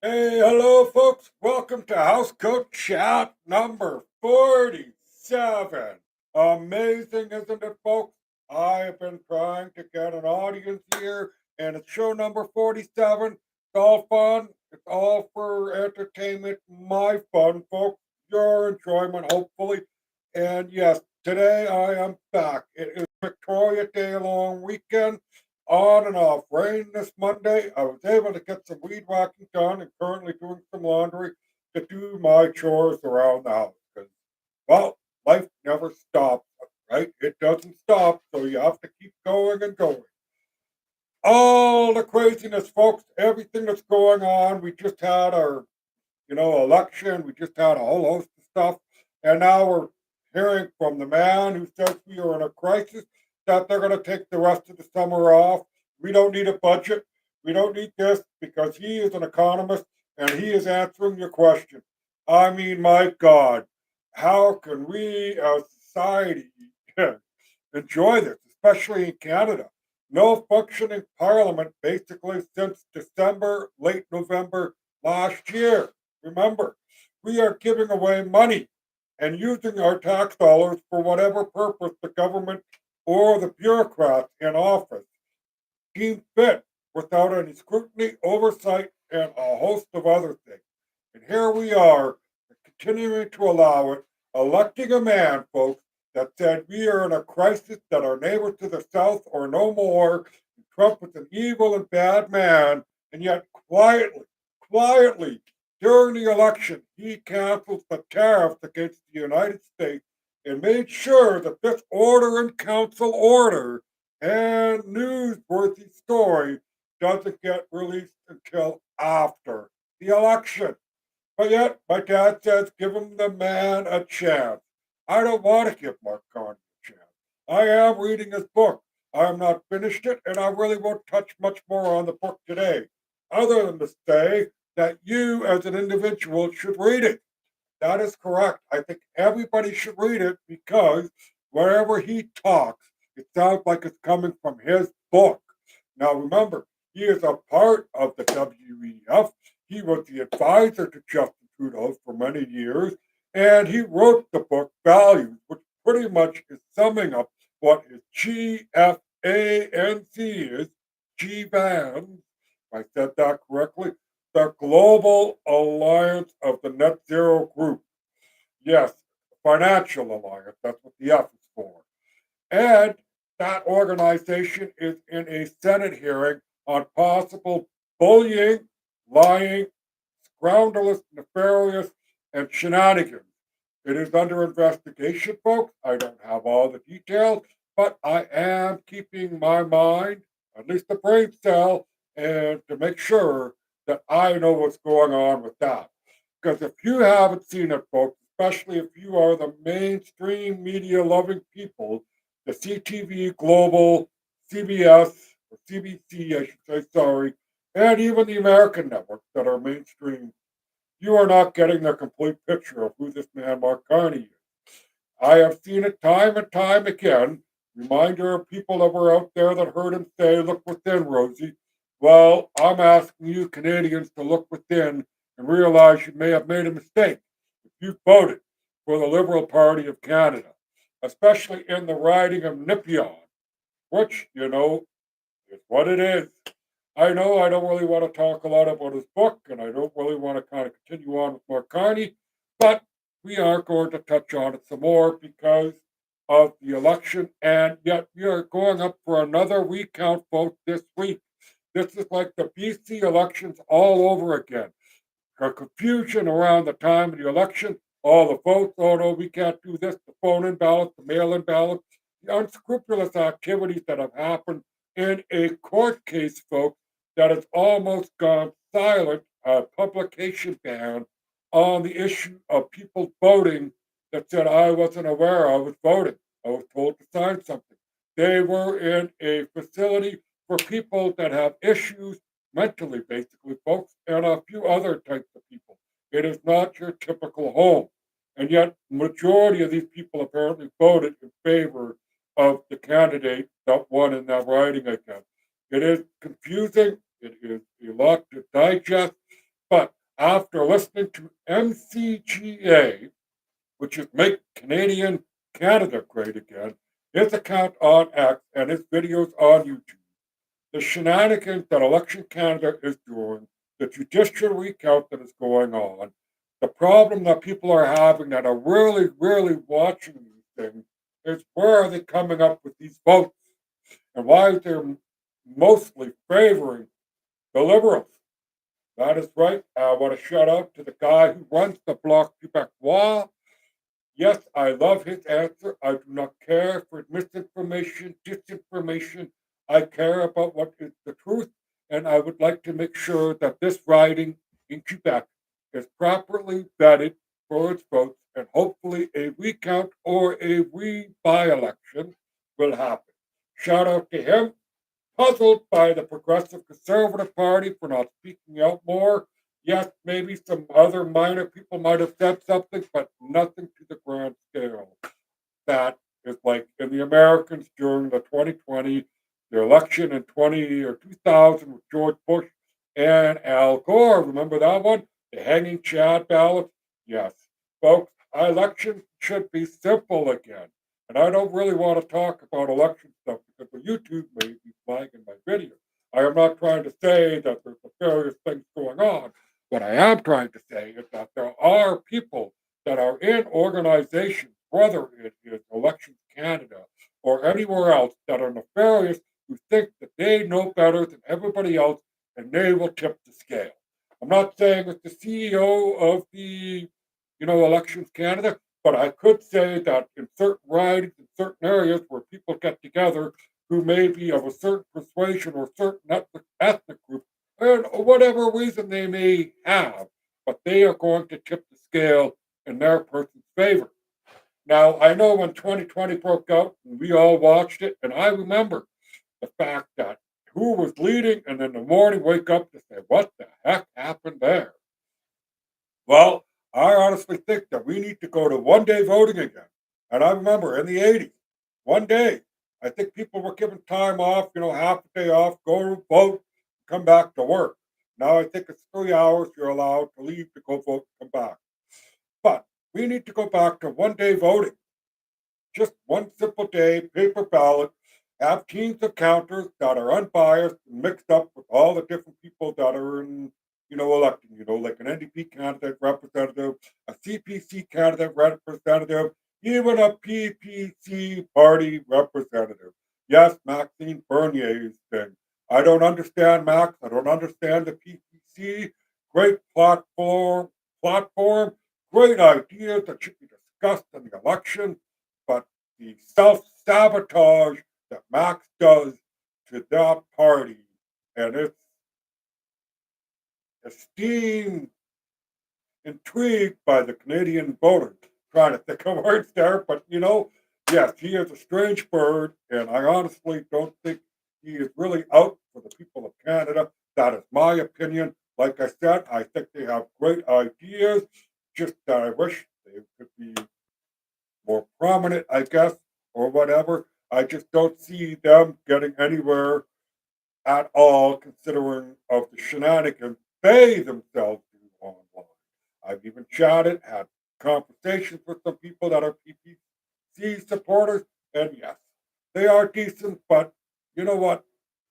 Hey, hello, folks. Welcome to housecoat chat number 47. Amazing, isn't it, folks? I have been trying to get an audience here, and it's show number 47. It's all fun. It's all for entertainment, my fun, folks. Your enjoyment, hopefully. And yes, today I am back. It is Victoria Day long weekend, on and off. Rain this Monday. I was able to get some weed whacking done and currently doing some laundry to do my chores around the house. Because, well, life never stops, right? It doesn't stop, so you have to keep going and going. All the craziness, folks, everything that's going on. We just had our election. We just had a whole host of stuff. And now we're hearing from the man who says we are in a crisis, that they're going to take the rest of the summer off. We don't need a budget. We don't need this because he is an economist and he is answering your question. I mean, my God, how can we as society enjoy this, especially in Canada? No functioning parliament basically since December, late November last year. Remember, we are giving away money and using our tax dollars for whatever purpose the government or the bureaucrats in office deem fit without any scrutiny, oversight, and a host of other things. And here we are, continuing to allow it, electing a man, folks, that said we are in a crisis, that our neighbor to the south or no more. Trump is an evil and bad man, and yet quietly, during the election, he canceled the tariffs against the United States and made sure that this order in council order and newsworthy story doesn't get released until after the election. But yet, my dad says, give him the man a chance. I don't want to give Mark Carney a chance. I am reading his book. I have not finished it, and I really won't touch much more on the book today, other than to say that you, as an individual, should read it. That is correct. I think everybody should read it because wherever he talks, it sounds like it's coming from his book. Now, remember, he is a part of the WEF. He was the advisor to Justin Trudeau for many years, and he wrote the book Values, which pretty much is summing up what his GFANC is, GVANs, if I said that correctly, the Global Alliance of the Net Zero Group. Yes, financial alliance, that's what the F is for. And that organization is in a Senate hearing on possible bullying, lying, scoundrelous, nefarious, and shenanigans. It is under investigation, folks. I don't have all the details, but I am keeping my mind, at least the brain cell, and to make sure that I know what's going on with that. Because if you haven't seen it, folks, especially if you are the mainstream media loving people, the CTV Global, CBS, or CBC, I should say, sorry, and even the American networks that are mainstream, you are not getting the complete picture of who this man Mark Carney is. I have seen it time and time again. Reminder of people that were out there that heard him say, look within, Rosie. Well, I'm asking you Canadians to look within and realize you may have made a mistake if you voted for the Liberal Party of Canada, especially in the riding of Nipion, which, is what it is. I know I don't really want to talk a lot about his book, and I don't really want to kind of continue on with Mark Carney, but we are going to touch on it some more because of the election, and yet we are going up for another recount vote this week. This is like the BC elections all over again. Confusion around the time of the election, all the votes, oh no, we can't do this, the phone in ballot, the mail in ballot, the unscrupulous activities that have happened in a court case, folks, that has almost gone silent, a publication ban on the issue of people voting that said I wasn't aware I was voting. I was told to sign something. They were in a facility for people that have issues mentally, basically, folks, and a few other types of people. It is not your typical home. And yet, majority of these people apparently voted in favor of the candidate that won in that riding again. It is confusing. It is a lot to digest. But after listening to MCGA, which is Make Canadian Canada Great Again, his account on X and his videos on YouTube, the shenanigans that Election Canada is doing, the judicial recount that is going on, the problem that people are having that are really, really watching these things is where are they coming up with these votes and why they're mostly favoring the Liberals. That is right. I want to shout out to the guy who runs the Bloc Quebecois. Yes, I love his answer. I do not care for misinformation, disinformation. I care about what is the truth, and I would like to make sure that this riding in Quebec is properly vetted for its votes, and hopefully a recount or a by election will happen. Shout out to him. Puzzled by the Progressive Conservative Party for not speaking out more. Yes, maybe some other minor people might have said something, but nothing to the grand scale. That is like in the Americans during the 2020, the election in 20 or 2000 with George Bush and Al Gore. Remember that one? The hanging Chad ballot? Yes. Folks, election should be simple again. And I don't really want to talk about election stuff because the YouTube may be flagging my video. I am not trying to say that there's nefarious things going on. What I am trying to say is that there are people that are in organizations, whether it is Elections Canada or anywhere else, that are nefarious, who think that they know better than everybody else and they will tip the scale. I'm not saying it's the CEO of the, Elections Canada, but I could say that in certain ridings, in certain areas where people get together who may be of a certain persuasion or certain ethnic group, and whatever reason they may have, but they are going to tip the scale in their person's favor. Now, I know when 2020 broke out, and we all watched it, and I remember the fact that who was leading, and in the morning wake up to say, what the heck happened there? Well, I honestly think that we need to go to 1 day voting again. And I remember in the 80s, 1 day, I think people were given time off, half a day off, go vote, come back to work. Now I think it's 3 hours you're allowed to leave to go vote and come back. But we need to go back to 1 day voting. Just one simple day, paper ballot, have teams of counters that are unbiased and mixed up with all the different people that are in, electing, like an NDP candidate representative, a CPC candidate representative, even a PPC party representative. Yes, Maxine Bernier's thing. I don't understand Max. I don't understand the PPC. Great platform, great ideas that should be discussed in the election, but the self sabotage that Max does to that party and its esteemed, intrigued by the Canadian voter. Trying to think of words there, but yes, he is a strange bird, and I honestly don't think he is really out for the people of Canada. That is my opinion. Like I said, I think they have great ideas, just that I wish they could be more prominent, I guess, or whatever. I just don't see them getting anywhere at all, considering of the shenanigans they themselves do online. I've even chatted, had conversations with some people that are PPC supporters, and yes, they are decent, but you know what?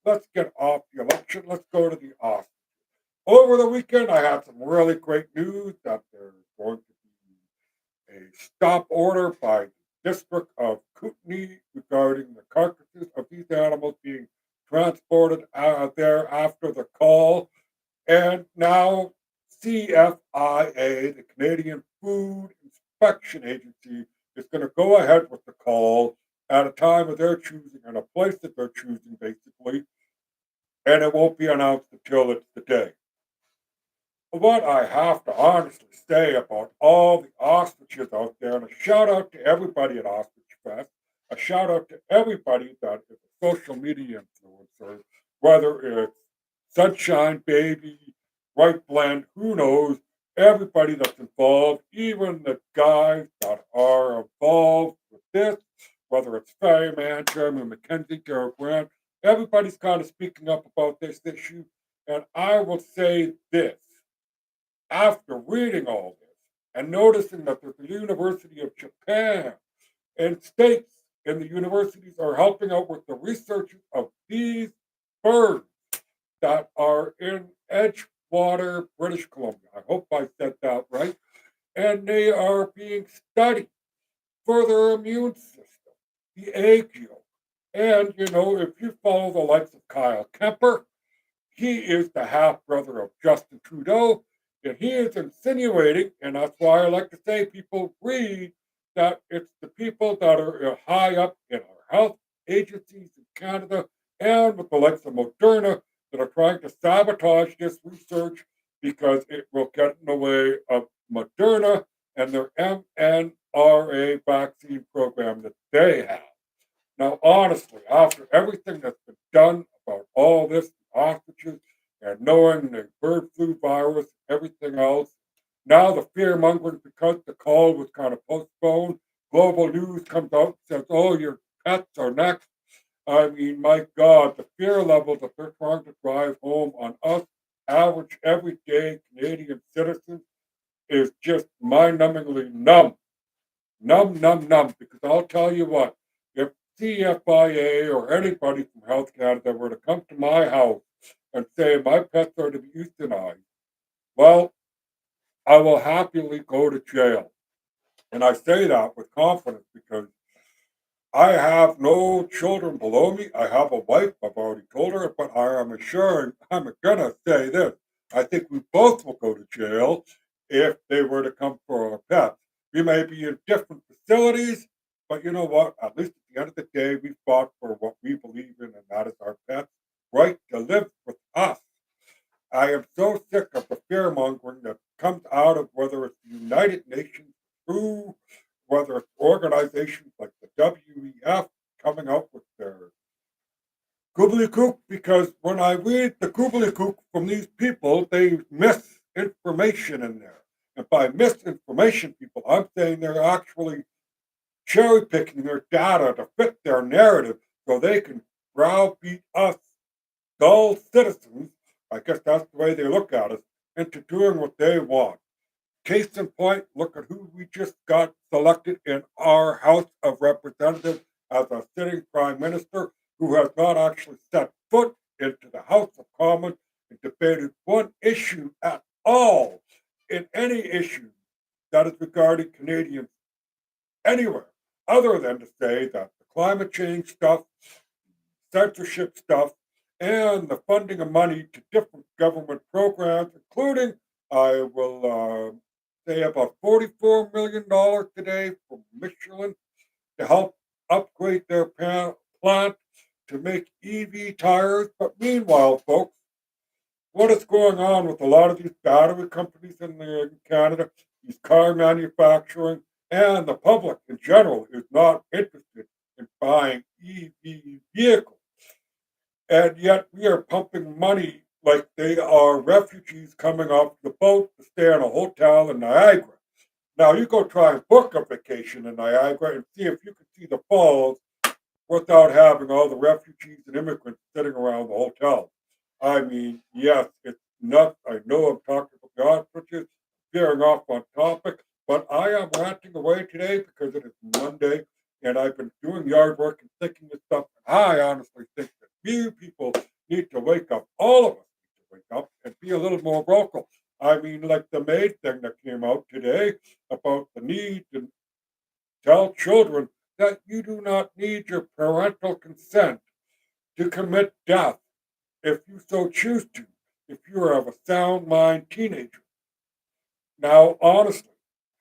Let's get off the election. Let's go to the Oscars. Over the weekend, I had some really great news that there's going to be a stop order by the District of Kootenay regarding the carcasses of these animals being transported out there after the call. And now CFIA, the Canadian Food Inspection Agency, is going to go ahead with the call at a time of their choosing and a place that they're choosing, basically, and it won't be announced until it's the day. What I have to honestly say about all the ostriches out there, and a shout out to everybody at Ostrich Fest, a shout out to everybody that is a social media influencer, whether it's Sunshine Baby, Right Blend, who knows, everybody that's involved, even the guys that are involved with this, whether it's Ferryman, Jeremy McKenzie, Derek Grant, everybody's kind of speaking up about this issue. And I will say this. after reading all this and noticing that there's the University of Japan and states and the universities are helping out with the research of these birds that are in Edgewater, British Columbia. I hope I said that right. And they are being studied for their immune system, the egg yolk. And, if you follow the likes of Kyle Kemper, he is the half brother of Justin Trudeau, and he is insinuating, and that's why I like to say people read that it's the people that are high up in our health agencies in Canada and with the likes of Moderna that are trying to sabotage this research because it will get in the way of Moderna and their mRNA vaccine program that they have. Now, honestly, after everything that's been done about all this, hostages, and knowing the bird flu virus, everything else, now the fear mongering because the call was kind of postponed. Global news comes out and says, oh, your pets are next. I mean, my God, the fear level that they're trying to drive home on us, average, everyday Canadian citizens, is just mind numbingly numb. Numb, numb, numb. Because I'll tell you what, if CFIA or anybody from Health Canada were to come to my house and say my pets are to be euthanized, well, I will happily go to jail. And I say that with confidence because I have no children below me. I have a wife. I've already told her, but I am assuring, I'm going to say this. I think we both will go to jail if they were to come for our pets. We may be in different facilities, but you know what? At least at the end of the day, we fought for what we believe in, and that is our pets' right to live with us. I am so sick of the fear mongering that comes out of whether it's the United Nations, WHO, whether it's organizations like the WEF coming up with their gobbledygook, because when I read the gobbledygook from these people, they miss information in there. And by misinformation, people, I'm saying they're actually cherry picking their data to fit their narrative so they can browbeat us dull citizens, I guess that's the way they look at us, into doing what they want. Case in point, look at who we just got selected in our House of Representatives as our sitting Prime Minister, who has not actually set foot into the House of Commons and debated one issue at all in any issue that is regarding Canadians anywhere, other than to say that the climate change stuff, censorship stuff, and the funding of money to different government programs, including, I will say, about $44 million today from Michelin to help upgrade their plant to make EV tires. But meanwhile, folks, what is going on with a lot of these battery companies in Canada, these car manufacturing, and the public in general is not interested in buying EV vehicles. And yet we are pumping money like they are refugees coming off the boat to stay in a hotel in Niagara. Now you go try and book a vacation in Niagara and see if you can see the falls without having all the refugees and immigrants sitting around the hotel. I mean, yes, it's nuts. I know I'm talking about the ostriches, veering off on topic, but I am ranting away today because it is Monday and I've been doing yard work and thinking this stuff. I honestly think that you people need to wake up. All of us need to wake up and be a little more vocal. I mean, like the Maid thing that came out today about the need to tell children that you do not need your parental consent to commit death if you so choose to, if you are of a sound mind teenager. Now, honestly,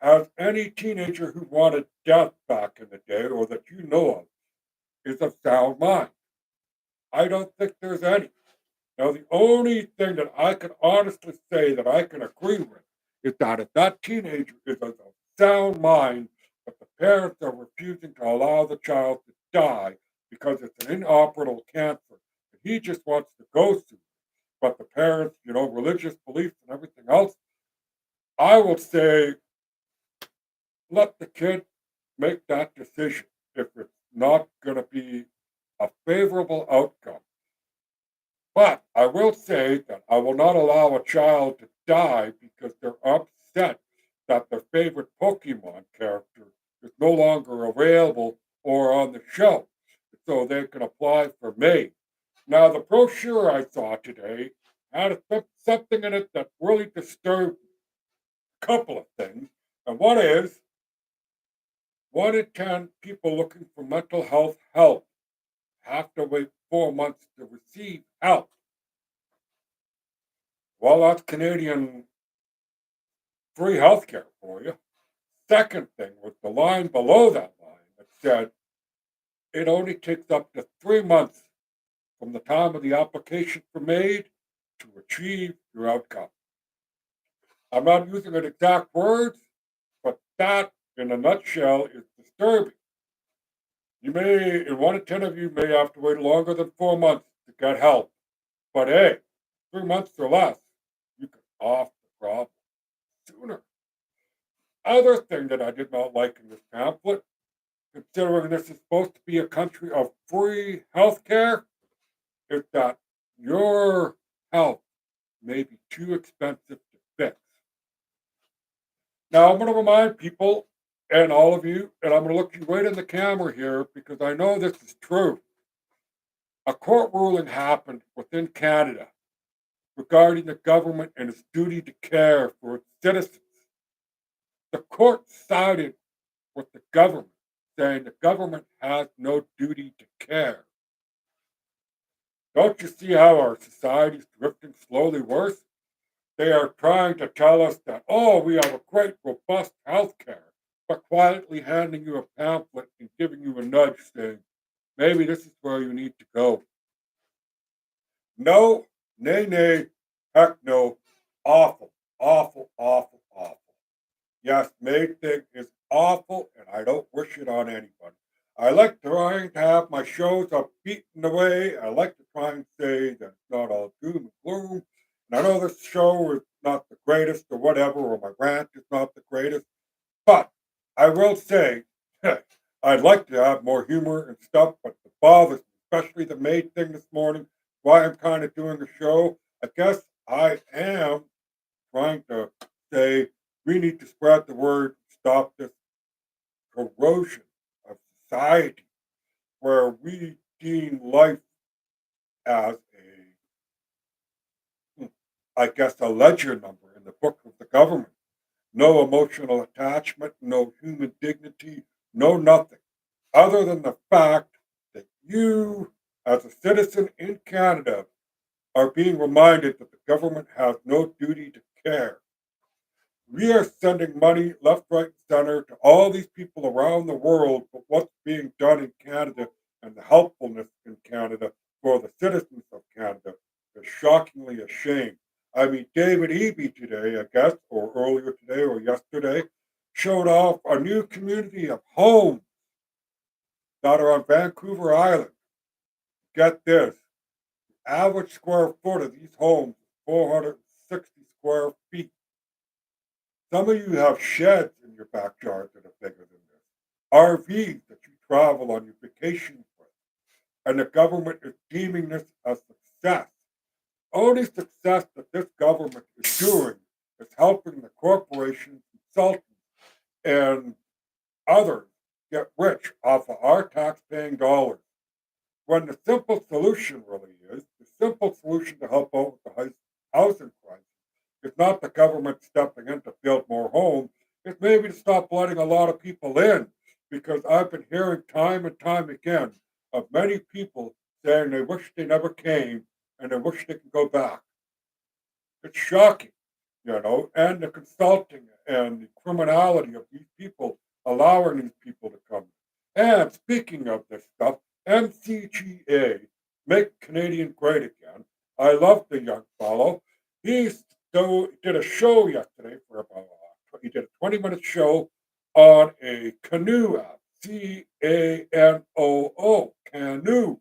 has any teenager who wanted death back in the day or that you know of is of sound mind? I don't think there's any. Now, the only thing that I can honestly say that I can agree with is that if that teenager is of sound mind, but the parents are refusing to allow the child to die because it's an inoperable cancer, and he just wants to go soon, but the parents, religious beliefs and everything else, I will say let the kid make that decision if it's not going to be a favorable outcome. But I will say that I will not allow a child to die because they're upset that their favorite Pokemon character is no longer available or on the shelf, so they can apply for Maid. Now, the brochure I saw today had something in it that really disturbed a couple of things. And one is 1 in 10 people looking for mental health help have to wait 4 months to receive help. Well, that's Canadian free healthcare for you. Second thing was the line below that line that said it only takes up to 3 months from the time of the application for Maid to achieve your outcome. I'm not using an exact words, but that, in a nutshell, is disturbing. You may, in 1 in 10 of you, may have to wait longer than 4 months to get help. But hey, 3 months or less, you can off the problem sooner. Other thing that I did not like in this pamphlet, considering this is supposed to be a country of free healthcare, is that your health may be too expensive to fix. Now, I'm going to remind people and all of you, and I'm going to look you right in the camera here because I know this is true. A court ruling happened within Canada regarding the government and its duty to care for its citizens. The court sided with the government, saying the government has no duty to care. Don't you see how our society is drifting slowly worse? They are trying to tell us that, oh, we have a great, robust health care, but quietly handing you a pamphlet and giving you a nudge saying, maybe this is where you need to go. No, nay, nay, heck no. Awful, awful, awful, awful. Yes, Maid thing is awful, and I don't wish it on anybody. I like trying to have my shows upbeat in the way. I like to try and say that it's not all doom and gloom. And I know this show is not the greatest or whatever, or my rant is not the greatest, but I will say I'd like to have more humor and stuff, but it bothers me, especially the Maid thing this morning, why I'm kind of doing a show. I guess I am trying to say we need to spread the word, stop this corrosion of society where we deem life as I guess, a ledger number in the book of the government. No emotional attachment, no human dignity, no nothing, other than the fact that you, as a citizen in Canada, are being reminded that the government has no duty to care. We are sending money left, right, and center to all these people around the world, but what's being done in Canada and the helpfulness in Canada for the citizens of Canada is shockingly a shame. I mean, David Eby today, I guess, or earlier today or yesterday, showed off a new community of homes that are on Vancouver Island. Get this, average square foot of these homes is 460 square feet. Some of you have sheds in your backyard that are bigger than this. RVs that you travel on your vacations with. And the government is deeming this a success. Only success that this government is doing is helping the corporations, consultants, and others get rich off of our tax-paying dollars. When the simple solution really is, the simple solution to help out with the housing crisis it's not the government stepping in to build more homes. It's maybe to stop letting a lot of people in because I've been hearing time and time again of many people saying they wish they never came and they wish they could go back. It's shocking, and the consulting and the criminality of these people allowing these people to come. And speaking of this stuff, MCGA, Make Canadian Great Again. I love the young fellow. He's did a show yesterday for about he did a 20-minute show on a canoe app, CANOO, canoe.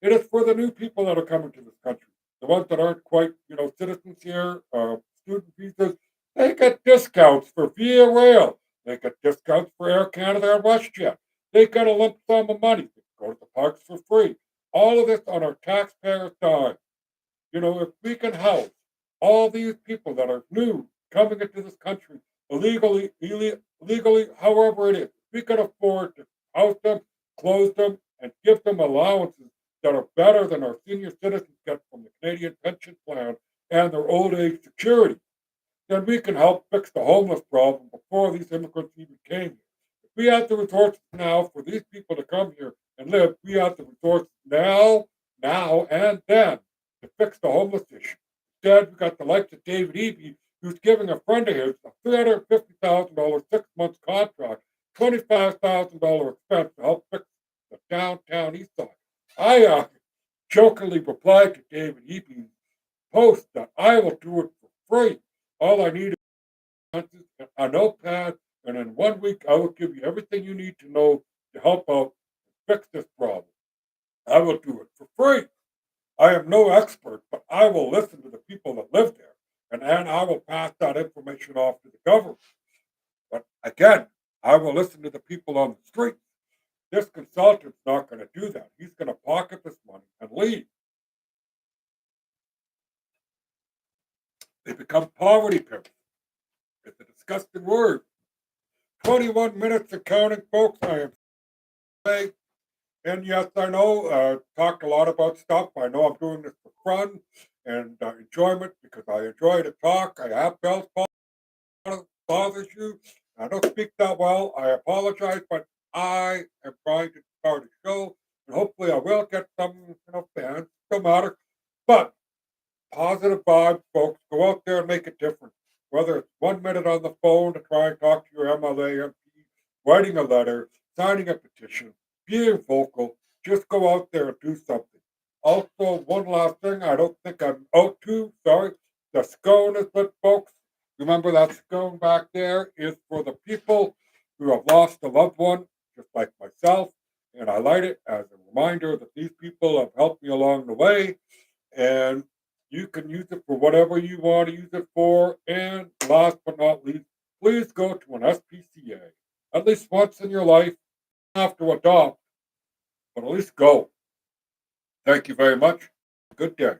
It is for the new people that are coming to this country. The ones that aren't quite, citizens here, student visas, they get discounts for Via Rail. They get discounts for Air Canada and WestJet. They get a lump sum of money. They can go to the parks for free. All of this on our taxpayers' dime. If we can help, all these people that are new coming into this country illegally, however it is. We can afford to house them, close them, and give them allowances that are better than our senior citizens get from the Canadian pension plan and their old age security. Then we can help fix the homeless problem before these immigrants even came here. If we have the resources now for these people to come here and live, we have the resources now, and then to fix the homeless issue. Instead, we got the likes of David Eby, who's giving a friend of his a $350,000 6 months contract, $25,000 expense to help fix the downtown east side. I jokingly replied to David Eby's post that I will do it for free. All I need is a notepad, and in 1 week, I will give you everything you need to know to help out and fix this problem. I will do it for free. I am no expert, but I will listen to the people that live there, and then I will pass that information off to the government. But again, I will listen to the people on the street. This consultant's not going to do that. He's going to pocket this money and leave. They become poverty pimps. It's a disgusting word. 21 minutes of counting, folks. I am saying, and yes, I know, talked a lot about stuff. I know I'm doing this for fun and enjoyment because I enjoy to talk. I have Bell's bothers you. I don't speak that well. I apologize, but I am trying to start a show, and hopefully I will get some, fans. No matter, but positive vibes, folks. Go out there and make a difference. Whether it's 1 minute on the phone to try and talk to your MLA, MP, writing a letter, signing a petition, being vocal, just go out there and do something. Also, one last thing, I don't think I'm out to, sorry. The scone is lit, folks. Remember that scone back there is for the people who have lost a loved one, just like myself. And I light it as a reminder that these people have helped me along the way. And you can use it for whatever you want to use it for. And last but not least, please go to an SPCA at least once in your life. You don't have to adopt, but at least go. Thank you very much. Good day.